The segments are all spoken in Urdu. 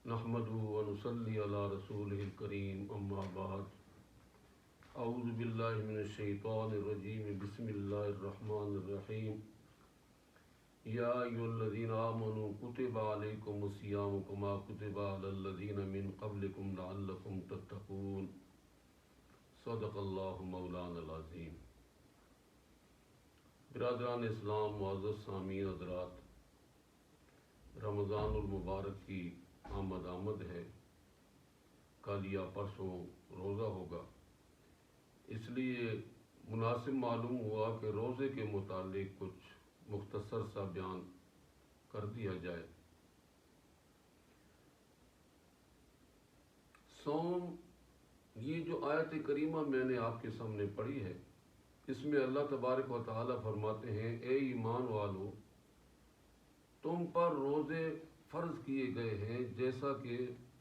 نحمده ونصلي على رسوله الكريم اما بعد اعوذ باللہ من الشیطان الرجیم بسم اللہ الرحمن الرحیم یا ایھا الذین آمنوا کتب علیکم الصیام کما کتب علی الذین من قبلکم لعلکم تتقون صدق اللہ مولانا العظیم۔ برادران اسلام، معزز سامعین حضرات، رمضان المبارک کی آمد ہے۔ کل یا پرسوں روزہ ہوگا، اس لیے مناسب معلوم ہوا کہ روزے کے متعلق کچھ مختصر سا بیان کر دیا جائے۔ صوم، یہ جو آیت کریمہ میں نے آپ کے سامنے پڑھی ہے، اس میں اللہ تبارک و تعالی فرماتے ہیں، اے ایمان والو، تم پر روزے فرض کیے گئے ہیں جیسا کہ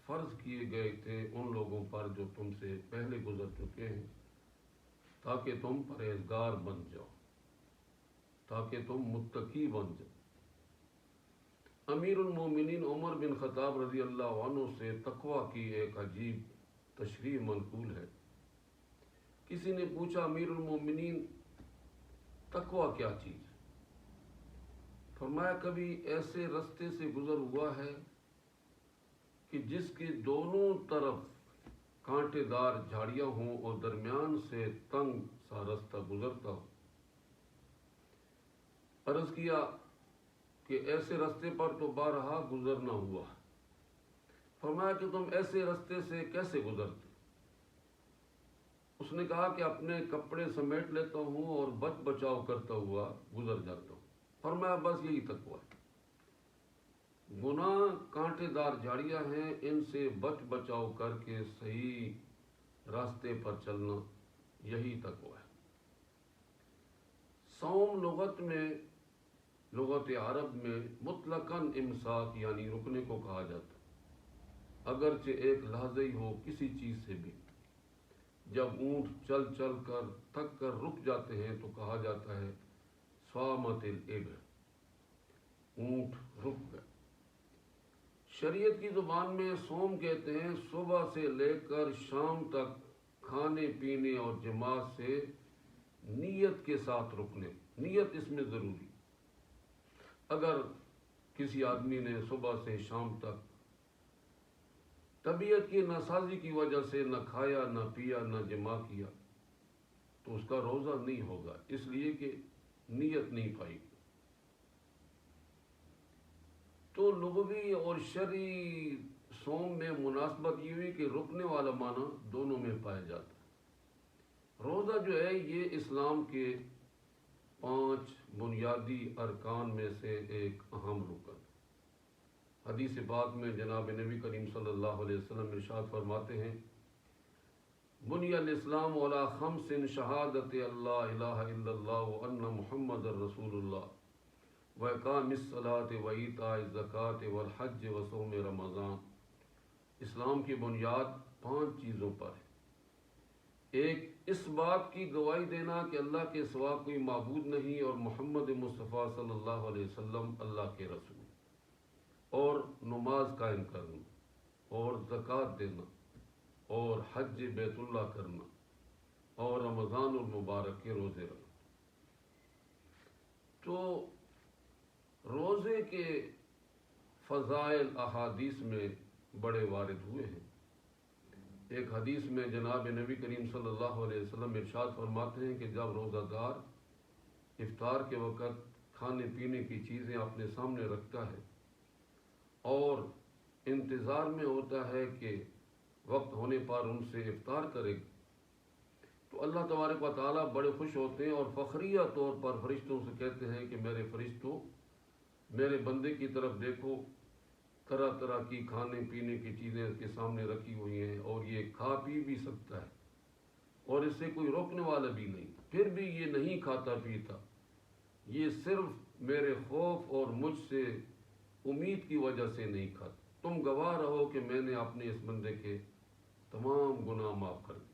فرض کیے گئے تھے ان لوگوں پر جو تم سے پہلے گزر چکے ہیں، تاکہ تم پرہیزگار بن جاؤ، تاکہ تم متقی بن جاؤ۔ امیر المومنین عمر بن خطاب رضی اللہ عنہ سے تقوی کی ایک عجیب تشریح منقول ہے۔ کسی نے پوچھا، امیر المومنین، تقوی کیا چیز ہے؟ فرمایا، کبھی ایسے رستے سے گزر ہوا ہے کہ جس کے دونوں طرف کانٹے دار جھاڑیاں ہوں اور درمیان سے تنگ سا رستہ گزرتا ہو؟ عرض کیا کہ ایسے رستے پر تو بارہا گزرنا ہوا۔ فرمایا کہ تم ایسے رستے سے کیسے گزرتے؟ اس نے کہا کہ اپنے کپڑے سمیٹ لیتا ہوں اور بچ بچاؤ کرتا ہوا گزر جاتا ہوں۔ فرمایا بس یہی تقوی ہے۔ گناہ کانٹے دار جھاڑیاں ہیں، ان سے بچ بچاؤ کر کے صحیح راستے پر چلنا، یہی تقوی ہے۔ صوم لغت عرب میں مطلقاً امساک یعنی رکنے کو کہا جاتا ہے، اگرچہ ایک لحظہ ہی ہو کسی چیز سے بھی۔ جب اونٹ چل چل کر تھک کر رک جاتے ہیں تو کہا جاتا ہے صامت الابل، اونٹ رک گئے۔ شریعت کی زبان میں صوم کہتے ہیں صبح سے لے کر شام تک کھانے پینے اور جماع سے نیت کے ساتھ رکنے۔ نیت اس میں ضروری۔ اگر کسی آدمی نے صبح سے شام تک طبیعت کی ناسازی کی وجہ سے نہ کھایا نہ پیا نہ جماع کیا تو اس کا روزہ نہیں ہوگا، اس لیے کہ نیت نہیں پائی۔ تو لغوی اور شرعی صوم میں مناسبت یہ ہوئی کہ رکنے والا معنی دونوں میں پایا جاتا ہے۔ روزہ جو ہے یہ اسلام کے 5 بنیادی ارکان میں سے ایک اہم رکن۔ حدیث پاک میں جناب نبی کریم صلی اللہ علیہ وسلم ارشاد فرماتے ہیں، بنی الاسلام علی 5 شہادت اللہ الہ الا اللہ وان محمد رسول اللہ وإقام الصلاة وإیتاء الزکوٰۃ والحج وصوم رمضان۔ اسلام کی بنیاد 5 چیزوں پر ہے۔ ایک، اس بات کی گواہی دینا کہ اللہ کے سوا کوئی معبود نہیں اور محمد مصطفیٰ صلی اللہ علیہ وسلم اللہ کے رسول، اور نماز قائم کرنا اور زکوٰۃ دینا اور حج بیت اللہ کرنا اور رمضان المبارک کے روزے رکھنا۔ تو روزے کے فضائل احادیث میں بڑے وارد ہوئے ہیں۔ ایک حدیث میں جناب نبی کریم صلی اللہ علیہ وسلم ارشاد فرماتے ہیں کہ جب روزہ دار افطار کے وقت کھانے پینے کی چیزیں اپنے سامنے رکھتا ہے اور انتظار میں ہوتا ہے کہ وقت ہونے پر ان سے افطار کرے گا، تو اللہ تبارک و تعالیٰ بڑے خوش ہوتے ہیں اور فخریہ طور پر فرشتوں سے کہتے ہیں کہ میرے فرشتوں، میرے بندے کی طرف دیکھو، طرح طرح کی کھانے پینے کی چیزیں اس کے سامنے رکھی ہوئی ہیں اور یہ کھا پی بھی سکتا ہے اور اس سے کوئی روکنے والا بھی نہیں، پھر بھی یہ نہیں کھاتا پیتا، یہ صرف میرے خوف اور مجھ سے امید کی وجہ سے نہیں کھاتا۔ تم گواہ رہو کہ میں نے اپنے اس بندے کے تمام گناہ معاف کر دیے۔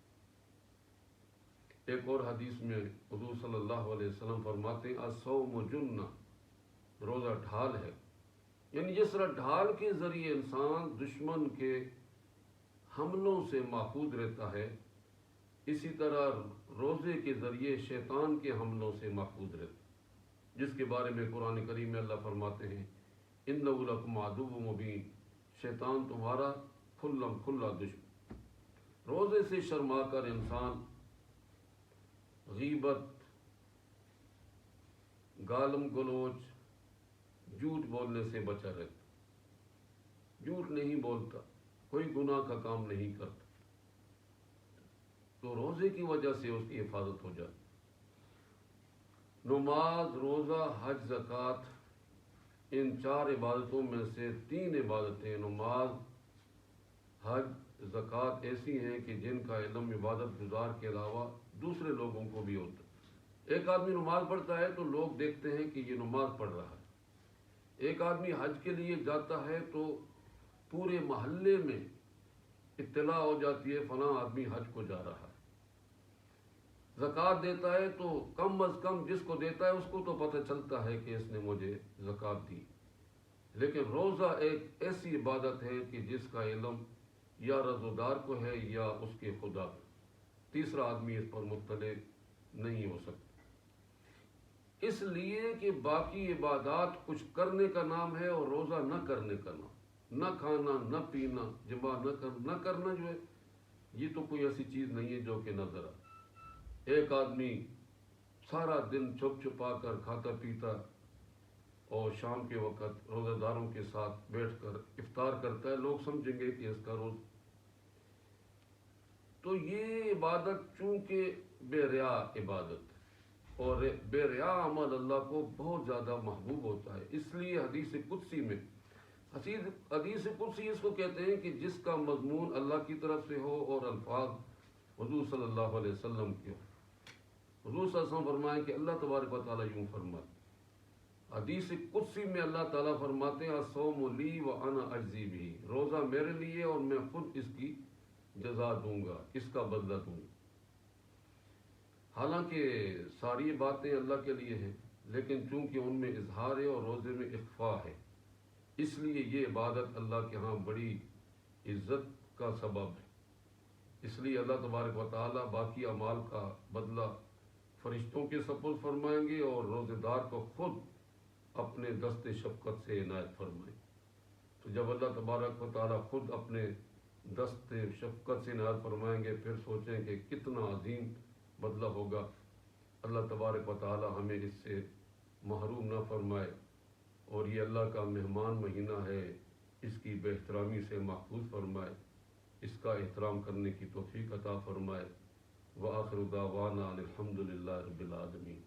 ایک اور حدیث میں حضور صلی اللہ علیہ وسلم فرماتے ہیں، الصوم جنہ، روزہ ڈھال ہے، یعنی جس طرح ڈھال کے ذریعے انسان دشمن کے حملوں سے محفوظ رہتا ہے، اسی طرح روزے کے ذریعے شیطان کے حملوں سے محفوظ رہتا ہے، جس کے بارے میں قرآن کریم میں اللہ فرماتے ہیں اِنَّهُ لَكُمْ عَدُوٌّ مُبِينٌ، شیطان تمہارا کھلم کھلا دشمن۔ روزے سے شرما کر انسان غیبت، گالم گلوچ، جھوٹ بولنے سے بچا رہتا، جھوٹ نہیں بولتا، کوئی گناہ کا کام نہیں کرتا، تو روزے کی وجہ سے اس کی حفاظت ہو جاتی۔ نماز، روزہ، حج، زکوٰۃ، ان 4 عبادتوں میں سے 3 عبادتیں نماز، حج، زکوٰۃ ایسی ہیں کہ جن کا علم عبادت گزار کے علاوہ دوسرے لوگوں کو بھی ہوتا ہے۔ ایک آدمی نماز پڑھتا ہے تو لوگ دیکھتے ہیں کہ یہ نماز پڑھ رہا ہے۔ ایک آدمی حج کے لیے جاتا ہے تو پورے محلے میں اطلاع ہو جاتی ہے فلاں آدمی حج کو جا رہا ہے۔ زکوٰۃ دیتا ہے تو کم از کم جس کو دیتا ہے اس کو تو پتہ چلتا ہے کہ اس نے مجھے زکوٰۃ دی۔ لیکن روزہ ایک ایسی عبادت ہے کہ جس کا علم یا روزہ کو ہے یا اس کے خدا کو، تیسرا آدمی اس پر مطلع نہیں ہو سکتا، اس لیے کہ باقی عبادات کچھ کرنے کا نام ہے اور روزہ نہ کرنے کا نام، نہ کھانا، نہ پینا، جمع نہ کرنا جو ہے یہ تو کوئی ایسی چیز نہیں ہے جو کہ نظر آئے۔ ایک آدمی سارا دن چھپ چھپا کر کھاتا پیتا اور شام کے وقت روزہ داروں کے ساتھ بیٹھ کر افطار کرتا ہے، لوگ سمجھیں گے کہ اس کا روز، تو یہ عبادت چونکہ بے ریا عبادت، اور بے ریا عمل اللہ کو بہت زیادہ محبوب ہوتا ہے۔ اس لیے حدیث قدسی میں، حدیث قدسی اس کو کہتے ہیں کہ جس کا مضمون اللہ کی طرف سے ہو اور الفاظ حضور صلی اللہ علیہ وسلم کے ہو۔ حضور صلی اللہ علیہ وسلم فرمائیں کہ اللہ تبارک و تعالیٰ یوں فرماتے، حدیث قدسی میں اللہ تعالیٰ فرماتے ہیں الصوم لی وانا اجزی بہ، روزہ میرے لیے اور میں خود اس کی جزا دوں گا، اس کا بدلہ دوں گا۔ حالانکہ ساری باتیں اللہ کے لیے ہیں، لیکن چونکہ ان میں اظہار ہے اور روزے میں اخفاء ہے، اس لیے یہ عبادت اللہ کے ہاں بڑی عزت کا سبب ہے۔ اس لیے اللہ تبارک و تعالیٰ باقی اعمال کا بدلہ فرشتوں کے سپرد فرمائیں گے اور روزے دار کو خود اپنے دست شفقت سے عنایت فرمائیں۔ تو جب اللہ تبارک و تعالیٰ خود اپنے دست شفقت سے عنایت فرمائیں گے، پھر سوچیں کہ کتنا عظیم بدلہ ہوگا۔ اللہ تبارک و تعالیٰ ہمیں اس سے محروم نہ فرمائے، اور یہ اللہ کا مہمان مہینہ ہے، اس کی بے احترامی سے محفوظ فرمائے، اس کا احترام کرنے کی توفیق عطا فرمائے۔ وآخر دعوانا الحمد للہ رب العالمین۔